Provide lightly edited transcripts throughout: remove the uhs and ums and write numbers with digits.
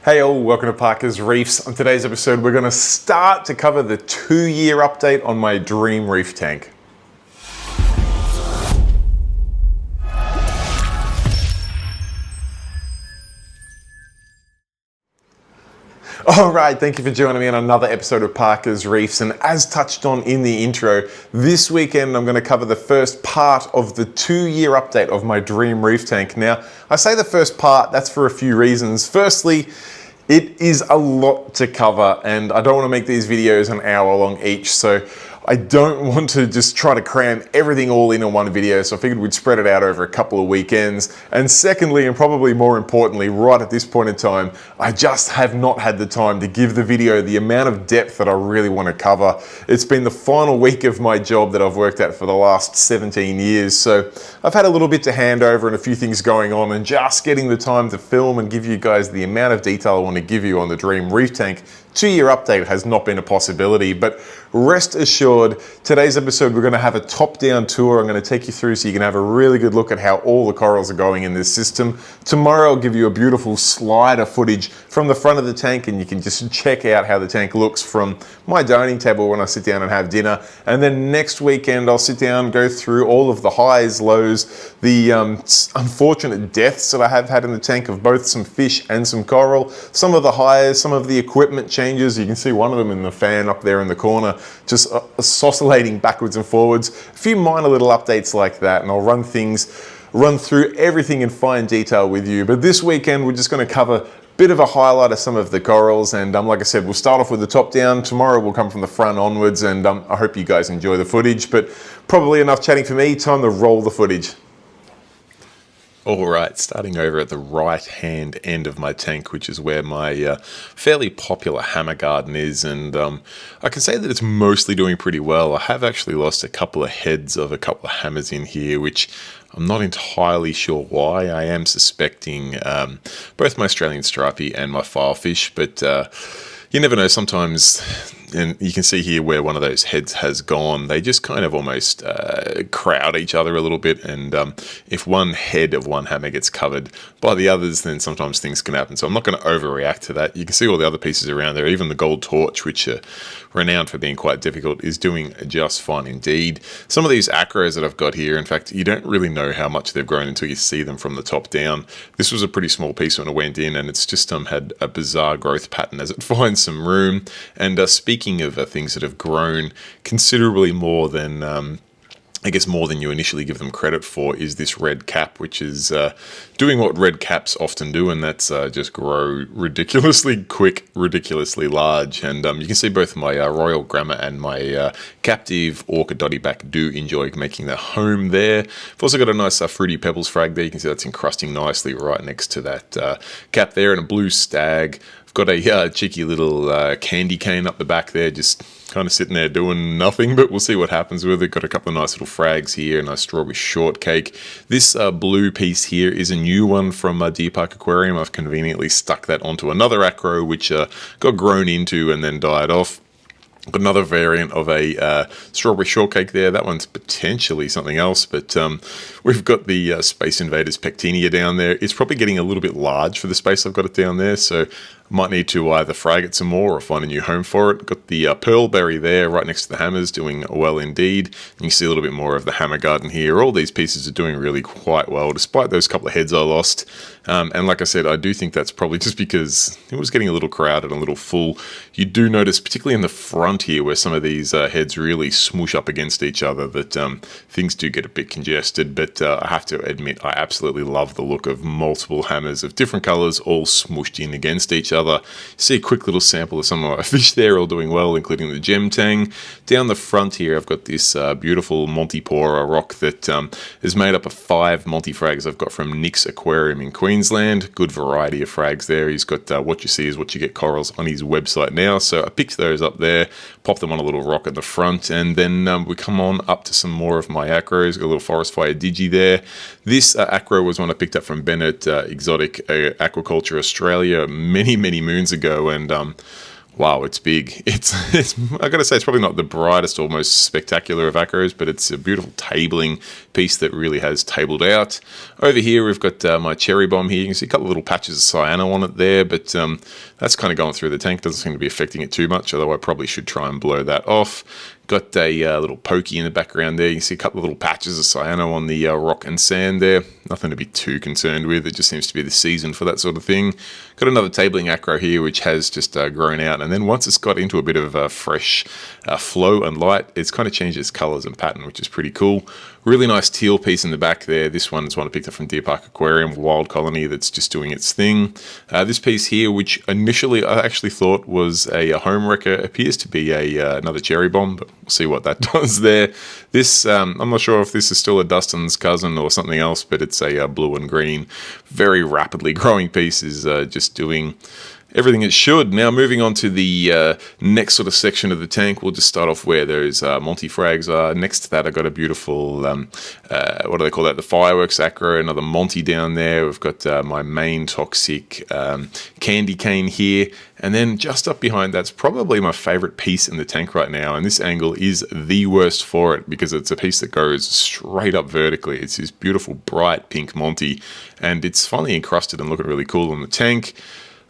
Hey all, welcome to Parker's Reefs. On today's episode, we're going to start to cover the 2-year update on my dream reef tank. Alright, thank you for joining me on another episode of Parker's Reefs, and as touched on in the intro, this weekend I'm going to cover the first part of the 2-year update of my dream reef tank. Now, I say the first part, that's for a few reasons. Firstly, it is a lot to cover and I don't want to make these videos an hour long each, so I don't want to just try to cram everything all in one video, so I figured we'd spread it out over a couple of weekends. And secondly, and probably more importantly, right at this point in time, I just have not had the time to give the video the amount of depth that I really want to cover. It's been the final week of my job that I've worked at for the last 17 years, so I've had a little bit to hand over and a few things going on, and just getting the time to film and give you guys the amount of detail I want to give you on the Dream Reef Tank 2-year update has not been a possibility. But rest assured, today's episode we're going to have a top-down tour. I'm going to take you through so you can have a really good look at how all the corals are going in this system. Tomorrow I'll give you a beautiful slider footage from the front of the tank, and you can just check out how the tank looks from my dining table when I sit down and have dinner. And then next weekend I'll sit down, go through all of the highs, lows, the unfortunate deaths that I have had in the tank of both some fish and some coral, some of the highs, some of the equipment changes. You can see one of them in the fan up there in the corner, just oscillating backwards and forwards. A few minor little updates like that, and I'll run through everything in fine detail with you. But this weekend we're just going to cover a bit of a highlight of some of the corals, and like I said, we'll start off with the top down. Tomorrow we'll come from the front onwards, and I hope you guys enjoy the footage. But probably enough chatting for me, time to roll the footage. Alright, starting over at the right hand end of my tank, which is where my fairly popular hammer garden is, and I can say that it's mostly doing pretty well. I have actually lost a couple of heads of a couple of hammers in here, which I'm not entirely sure why. I am suspecting both my Australian stripey and my filefish, but you never know. Sometimes, and you can see here where one of those heads has gone, they just kind of almost crowd each other a little bit, and if one head of one hammer gets covered by the others, then sometimes things can happen. So I'm not going to overreact to that. You can see all the other pieces around there. Even the gold torch, which are renowned for being quite difficult, is doing just fine indeed. Some of these acros that I've got here, in fact, you don't really know how much they've grown until you see them from the top down. This was a pretty small piece when I went in, and it's just had a bizarre growth pattern as it finds some room. And speaking of things that have grown considerably more than I guess more than you initially give them credit for, is this red cap, which is doing what red caps often do, and that's just grow ridiculously quick, ridiculously large. And you can see both my Royal Grammar and my captive Orca Dottyback do enjoy making their home there. I've also got a nice Fruity Pebbles frag there. You can see that's encrusting nicely right next to that cap there, and a blue stag. I've got a cheeky little candy cane up the back there, just kind of sitting there doing nothing, but we'll see what happens with it. Got a couple of nice little frags here, nice strawberry shortcake. This blue piece here is a new one from Deer Park Aquarium. I've conveniently stuck that onto another acro, which got grown into and then died off. Got another variant of a strawberry shortcake there. That one's potentially something else, but we've got the Space Invaders Pectinia down there. It's probably getting a little bit large for the space I've got it down there, so might need to either frag it some more or find a new home for it. Got the pearlberry there right next to the hammers, doing well indeed. You can see a little bit more of the hammer garden here. All these pieces are doing really quite well, despite those couple of heads I lost. And like I said, I do think that's probably just because it was getting a little crowded and a little full. You do notice, particularly in the front here, where some of these heads really smoosh up against each other, that things do get a bit congested. But I have to admit, I absolutely love the look of multiple hammers of different colors all smooshed in against each other. See a quick little sample of some of my fish there, all doing well, including the gem tang. Down the front here, I've got this beautiful Montipora rock that is made up of 5 multi-frags I've got from Nick's Aquarium in Queensland. Good variety of frags there. He's got what you see is what you get corals on his website now. So I picked those up there, popped them on a little rock at the front, and then we come on up to some more of my acros. Got a little Forest Fire Digi there. This acro was one I picked up from Bennett Exotic Aquaculture Australia many moons ago, and Wow, it's big. It's I gotta say, it's probably not the brightest or most spectacular of acros, but it's a beautiful tabling piece that really has tabled out. Over here, we've got my cherry bomb here. You can see a couple of little patches of cyano on it there, but that's kind of going through the tank. Doesn't seem to be affecting it too much, although I probably should try and blow that off. Got a little pokey in the background there. You can see a couple of little patches of cyano on the rock and sand there. Nothing to be too concerned with. It just seems to be the season for that sort of thing. Got another tabling acro here, which has just grown out. And then once it's got into a bit of fresh flow and light, it's kind of changed its colors and pattern, which is pretty cool. Really nice teal piece in the back there. This one is one I picked up from Deer Park Aquarium, Wild Colony, that's just doing its thing. This piece here, which initially I actually thought was a home wrecker, appears to be another cherry bomb, but we'll see what that does there. This, I'm not sure if this is still a Dustin's cousin or something else, but it's a blue and green, very rapidly growing piece, is just doing everything it should. Now moving on to the next sort of section of the tank, we'll just start off where those multi-frags are. Next to that, I've got a beautiful, what do they call that? The fireworks acro, another multi down there. We've got my main toxic candy cane here. And then just up behind that's probably my favorite piece in the tank right now. And this angle is the worst for it because it's a piece that goes straight up vertically. It's this beautiful bright pink Monty, and it's finally encrusted and looking really cool on the tank.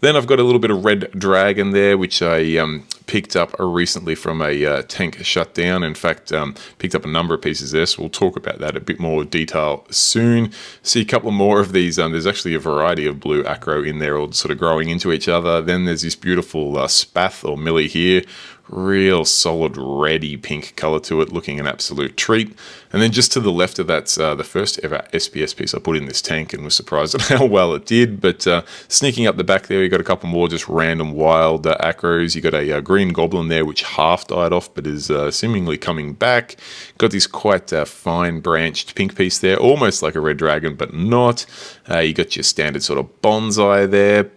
Then I've got a little bit of red dragon there, which I picked up recently from a tank shutdown. In fact, picked up a number of pieces there, so we'll talk about that a bit more detail soon. See a couple more of these. There's actually a variety of blue acro in there, all sort of growing into each other. Then there's this beautiful spath or millie here. Real solid reddy pink color to it, looking an absolute treat. And then just to the left of that's the first ever SPS piece I put in this tank, and was surprised at how well it did. But sneaking up the back there, you got a couple more just random wild acros. You got a green goblin there, which half died off, but is seemingly coming back. Got this quite fine branched pink piece there, almost like a red dragon, but not. You got your standard sort of bonsai there.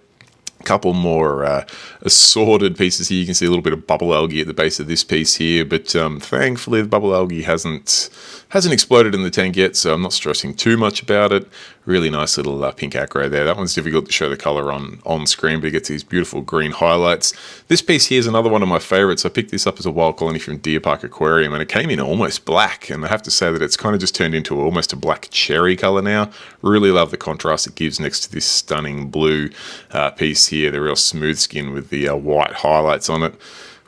Couple more assorted pieces here. You can see a little bit of bubble algae at the base of this piece here, but thankfully the bubble algae hasn't exploded in the tank yet, so I'm not stressing too much about it. Really nice little pink acro there. That one's difficult to show the color on screen, but it gets these beautiful green highlights. This piece here is another one of my favorites. I picked this up as a Wild Colony from Deer Park Aquarium, and it came in almost black, and I have to say that it's kind of just turned into almost a black cherry color now. Really love the contrast it gives next to this stunning blue piece here, the real smooth skin with the white highlights on it.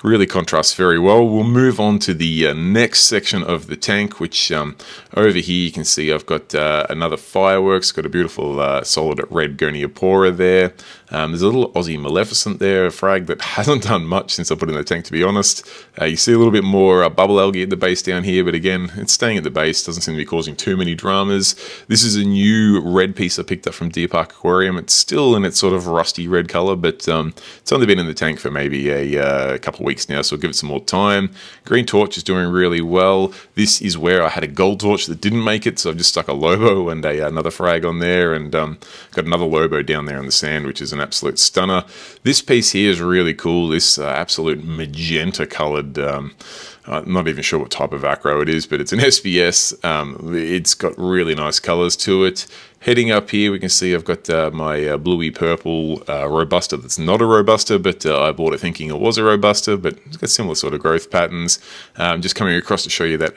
Really contrasts very well. We'll move on to the next section of the tank, which over here you can see I've got another fireworks. Got a beautiful solid red goniopora there. There's a little Aussie Maleficent there, a frag that hasn't done much since I put it in the tank, to be honest. You see a little bit more bubble algae at the base down here, but again, it's staying at the base, doesn't seem to be causing too many dramas. This is a new red piece I picked up from Deer Park Aquarium. It's still in its sort of rusty red color, but it's only been in the tank for maybe a couple of weeks now, so I'll give it some more time. Green torch is doing really well. This is where I had a gold torch that didn't make it, so I've just stuck a Lobo and another frag on there, and got another Lobo down there in the sand, which is an absolute stunner. This piece here is really cool. This absolute magenta colored, I'm not even sure what type of acro it is, but it's an SBS. It's got really nice colors to it. Heading up here, we can see I've got my bluey purple Robusta that's not a Robusta, but I bought it thinking it was a Robusta, but it's got similar sort of growth patterns. Just coming across to show you that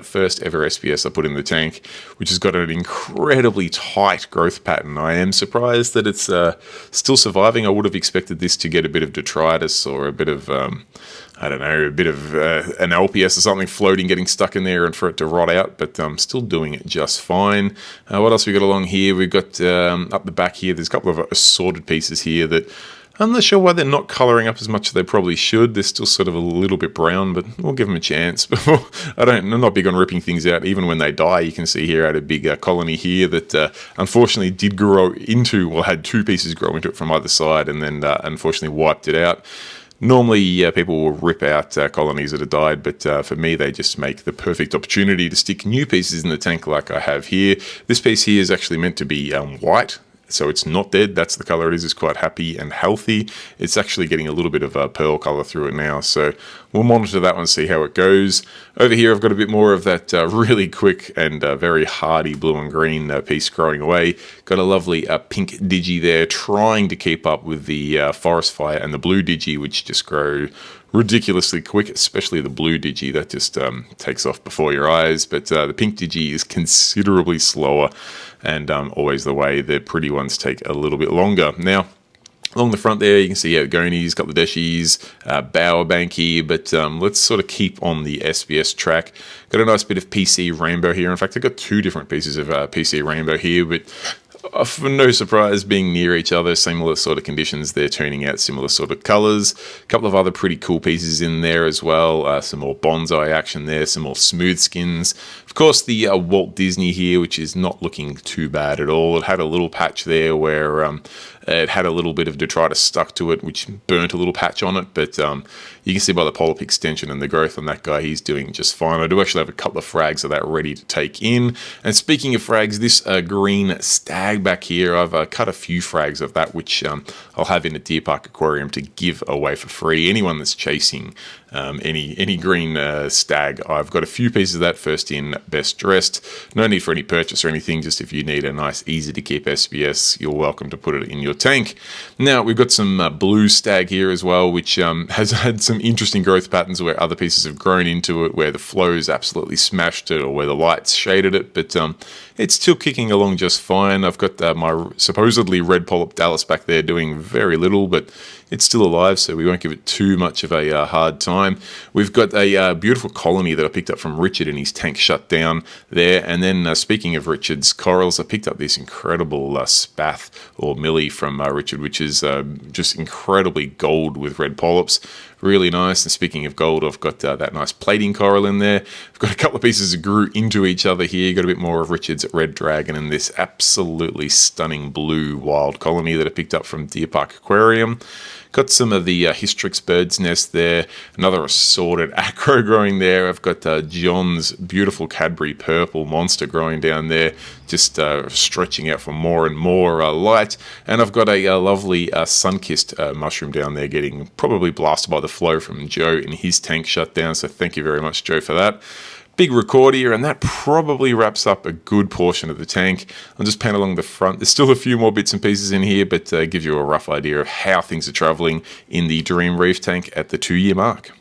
first ever SPS I put in the tank, which has got an incredibly tight growth pattern. I am surprised that it's still surviving. I would have expected this to get a bit of detritus or a bit of I don't know, a bit of an LPS or something floating, getting stuck in there and for it to rot out, but I'm still doing it just fine. What else we got along here? We've got up the back here, there's a couple of assorted pieces here that I'm not sure why they're not colouring up as much as they probably should. They're still sort of a little bit brown, but we'll give them a chance. I'm not big on ripping things out. Even when they die, you can see here I had a big colony here that unfortunately did grow into, or had two pieces grow into it from either side, and then unfortunately wiped it out. Normally, people will rip out colonies that have died, but for me, they just make the perfect opportunity to stick new pieces in the tank like I have here. This piece here is actually meant to be white. So it's not dead. That's the color it is. It's quite happy and healthy. It's actually getting a little bit of a pearl color through it now. So we'll monitor that one, see how it goes. Over here, I've got a bit more of that really quick and very hardy blue and green piece growing away. Got a lovely pink digi there, trying to keep up with the forest fire and the blue digi, which just grow ridiculously quick, especially the blue digi that just takes off before your eyes. But the pink digi is considerably slower, and always the way. The pretty ones take a little bit longer. Now, along the front there, you can see Gonies, got the Deshies, Bower Bank here, but let's sort of keep on the SBS track. Got a nice bit of PC Rainbow here. In fact, I've got two different pieces of PC Rainbow here, but for no surprise, being near each other, similar sort of conditions, they're turning out similar sort of colors. A couple of other pretty cool pieces in there as well. Some more bonsai action there, some more smooth skins. Of course, the Walt Disney here, which is not looking too bad at all. It had a little patch there where it had a little bit of detritus stuck to it, which burnt a little patch on it, but you can see by the polyp extension and the growth on that guy, he's doing just fine. I do actually have a couple of frags of that ready to take in. And speaking of frags, this green stag back here, I've cut a few frags of that, which I'll have in a Deer Park aquarium to give away for free. Anyone that's chasing any green stag, I've got a few pieces of that, first in, best dressed. No need for any purchase or anything, just if you need a nice, easy to keep SBS, you're welcome to put it in your tank. Now, we've got some blue stag here as well, which has had some interesting growth patterns where other pieces have grown into it, where the flows absolutely smashed it or where the lights shaded it, but it's still kicking along just fine. I've got my supposedly red polyp Dallas back there doing very little, but it's still alive, so we won't give it too much of a hard time. We've got a beautiful colony that I picked up from Richard, and his tank shut down there. And then speaking of Richard's corals, I picked up this incredible spath or millie from Richard, which is just incredibly gold with red polyps. Really nice. And speaking of gold, I've got that nice plating coral in there. I've got a couple of pieces that grew into each other here. Got a bit more of Richard's red dragon and this absolutely stunning blue wild colony that I picked up from Deer Park Aquarium. Got some of the Hystrix bird's nest there, another assorted acro growing there. I've got John's beautiful Cadbury purple monster growing down there, just stretching out for more and more light. And I've got a lovely sun-kissed mushroom down there getting probably blasted by the flow from Joe in his tank shut down. So thank you very much, Joe, for that. Big record here, and that probably wraps up a good portion of the tank. I'll just pan along the front. There's still a few more bits and pieces in here, but gives you a rough idea of how things are traveling in the Dream Reef Tank at the 2-year mark.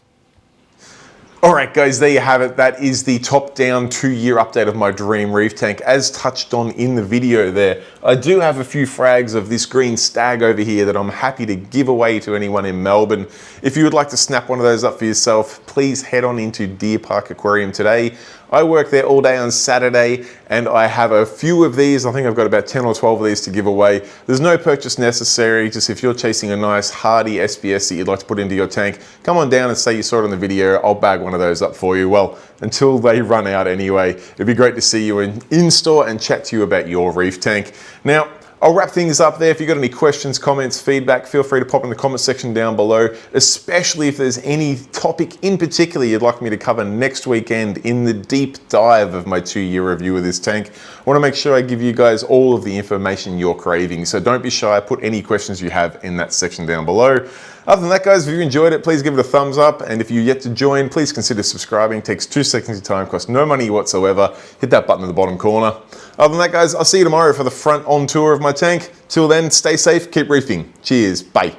Alright guys, there you have it. That is the top-down 2-year update of my Dream Reef Tank. As touched on in the video there, I do have a few frags of this green stag over here that I'm happy to give away to anyone in Melbourne. If you would like to snap one of those up for yourself, please head on into Deer Park Aquarium today. I work there all day on Saturday, and I have a few of these. I think I've got about 10 or 12 of these to give away. There's no purchase necessary. Just if you're chasing a nice hardy SBS that you'd like to put into your tank, come on down and say you saw it on the video. I'll bag one of those up for you. Well, until they run out anyway. It'd be great to see you in store and chat to you about your reef tank. Now, I'll wrap things up there. If you've got any questions, comments, feedback, feel free to pop in the comment section down below, especially if there's any topic in particular you'd like me to cover next weekend in the deep dive of my 2-year review of this tank. I want to make sure I give you guys all of the information you're craving, so don't be shy. Put any questions you have in that section down below. Other than that, guys, if you enjoyed it, please give it a thumbs up. And if you're yet to join, please consider subscribing. It takes 2 seconds of time, costs no money whatsoever. Hit that button in the bottom corner. Other than that, guys, I'll see you tomorrow for the front on tour of my tank. Till then, stay safe, keep reefing. Cheers, bye.